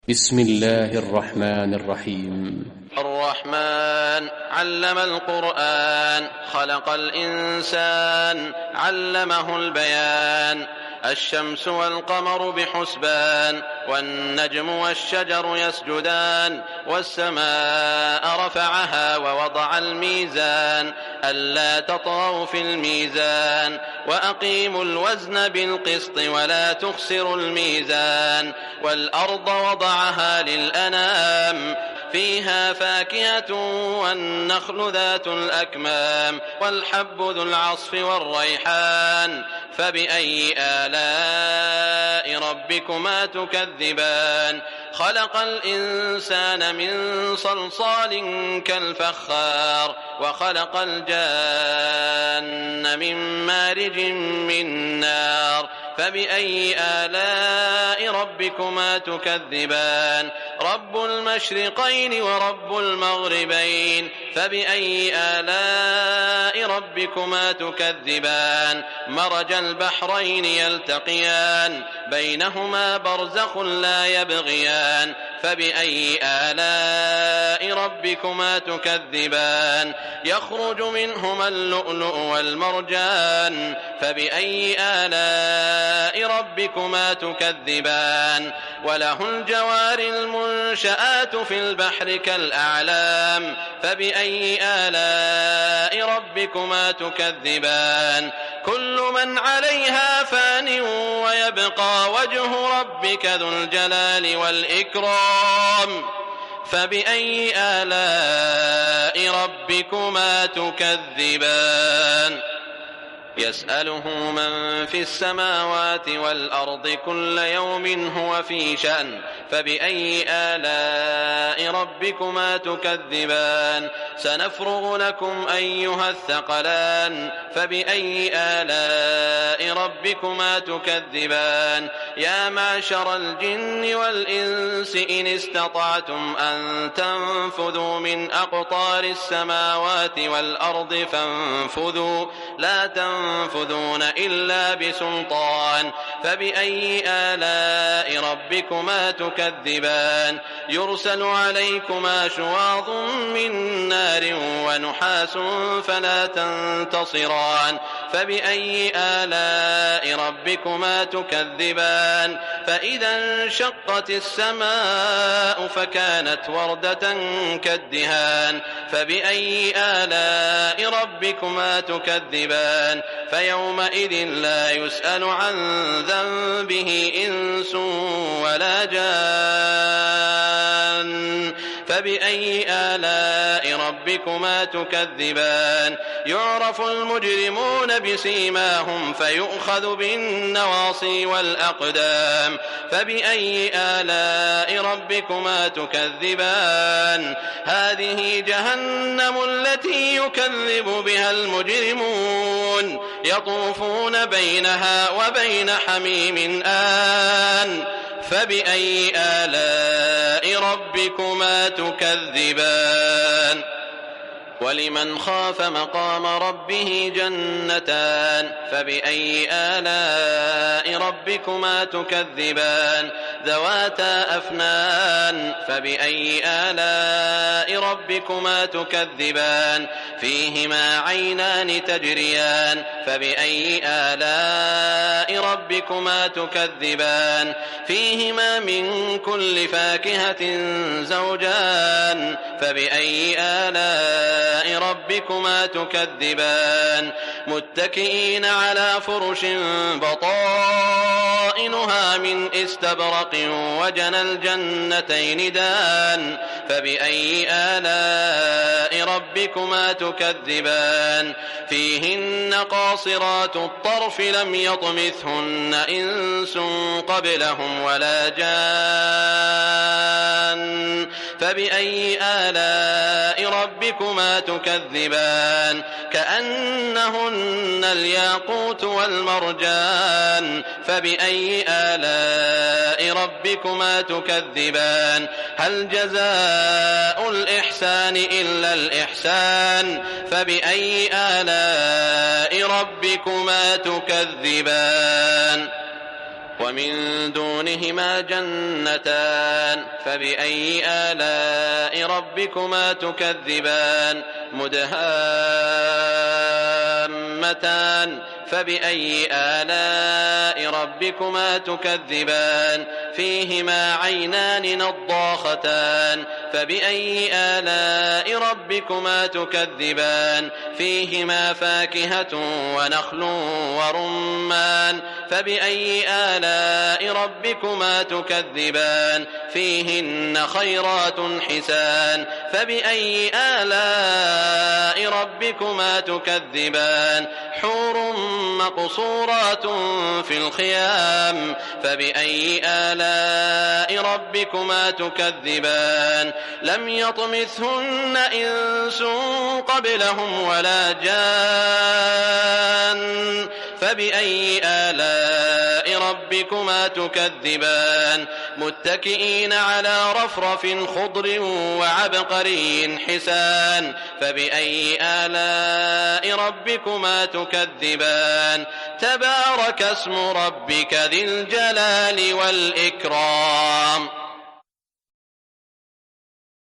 بسم الله الرحمن الرحيم. الرحمن علم القرآن، خلق الإنسان، علمه البيان. الشمس والقمر بحسبان، والنجم والشجر يسجدان. والسماء رفعها ووضع الميزان، ألا تطغوا في الميزان. وأقيموا الوزن بالقسط ولا تخسروا الميزان. والأرض وضعها للأنام، فيها فاكهة والنخل ذات الأكمام، والحب ذو العصف والريحان. فبأي آلاء ربكما تكذبان؟ خلق الإنسان من صلصال كالفخار، وخلق الجان من مارج من نار. فبأي آلاء ربكما تكذبان؟ رب المشرقين ورب المغربين. فبأي آلاء ربكما تكذبان؟ مرج البحرين يلتقيان، بينهما برزخ لا يبغيان. فبأي آلاء ربكما تكذبان؟ يخرج منهما اللؤلؤ والمرجان. فبأي آلاء ربكما تكذبان؟ وله الجوار المنشآت في البحر كالأعلام. فبأي آلاء ربكما تكذبان؟ كل من عليها فان، ويبقى وجه ربك ذو الجلال والإكرام. فبأي آلاء ربكما تكذبان؟ يسأله من في السماوات والأرض كل يوم هو في شأن. فبأي آلاء ربكما تكذبان؟ سنفرغ لكم أيها الثقلان. فبأي آلاء ربكما تكذبان؟ يا معشر الجن والإنس إن استطعتم أن تنفذوا من أقطار السماوات والأرض فانفذوا، لا تنفذون إلا بسلطان. فبأي آلاء ربكما تكذبان؟ يرسل عليكما شواظ من نار ونحاس فلا تنتصران. فبأي آلاء ربكما تكذبان؟ فإذا انشقت السماء فكانت وردة كالدهان. فبأي آلاء ربكما تكذبان؟ فيومئذ لا يسأل عن ذنبه إنس ولا جان. فبأي آلاء ربكما تكذبان؟ يعرف المجرمون بسيماهم فيؤخذ بالنواصي والأقدام. فبأي آلاء ربكما تكذبان؟ هذه جهنم التي يكذب بها المجرمون، يطوفون بينها وبين حميم آن. فبأي آلاء ربكما تكذبان؟ ولمن خاف مقام ربه جنتان. فبأي آلاء ربكما تكذبان؟ ذواتا أفنان. فبأي آلاء ربكما تكذبان؟ فيهما عينان تجريان. فبأي آلاء ربكما تكذبان؟ فيهما من كل فاكهة زوجان. فبأي آلاء ربكما تكذبان؟ متكئين على فرش بطائنها من استبرق وجنى الجنتين دان. فبأي آلاء ربكما تكذبان؟ فيهن قاصرات الطرف لم يطمثهن إنس قبلهم ولا جان. فبأي آلاء ربكما تكذبان؟ كأنهن الياقوت والمرجان. فبأي آلاء ربكما تكذبان؟ هل جزاء الإحسان إلا الإحسان؟ فبأي آلاء ربكما تكذبان؟ ومن دونهما جنتان فبأي آلاء ربكما تكذبان مدهامتان فبأي آلاء ربكما تكذبان فيهما عينان نضاختان فبأي آلاء ربكما تكذبان فيهما فاكهة ونخل ورمان فبأي آلاء ربكما تكذبان فيهن خيرات حسان فبأي آلاء ربكما تكذبان حور مقصورات في الخيام فبأي آلاء ربكما تكذبان لم يطمثهن إنس قبلهم ولا جان فبأي آلاء ربكما تكذبان متكئين على رفرف خضر وعبقري حسان فبأي آلاء ربكما تكذبان تبارك اسم ربك ذي الجلال والإكرام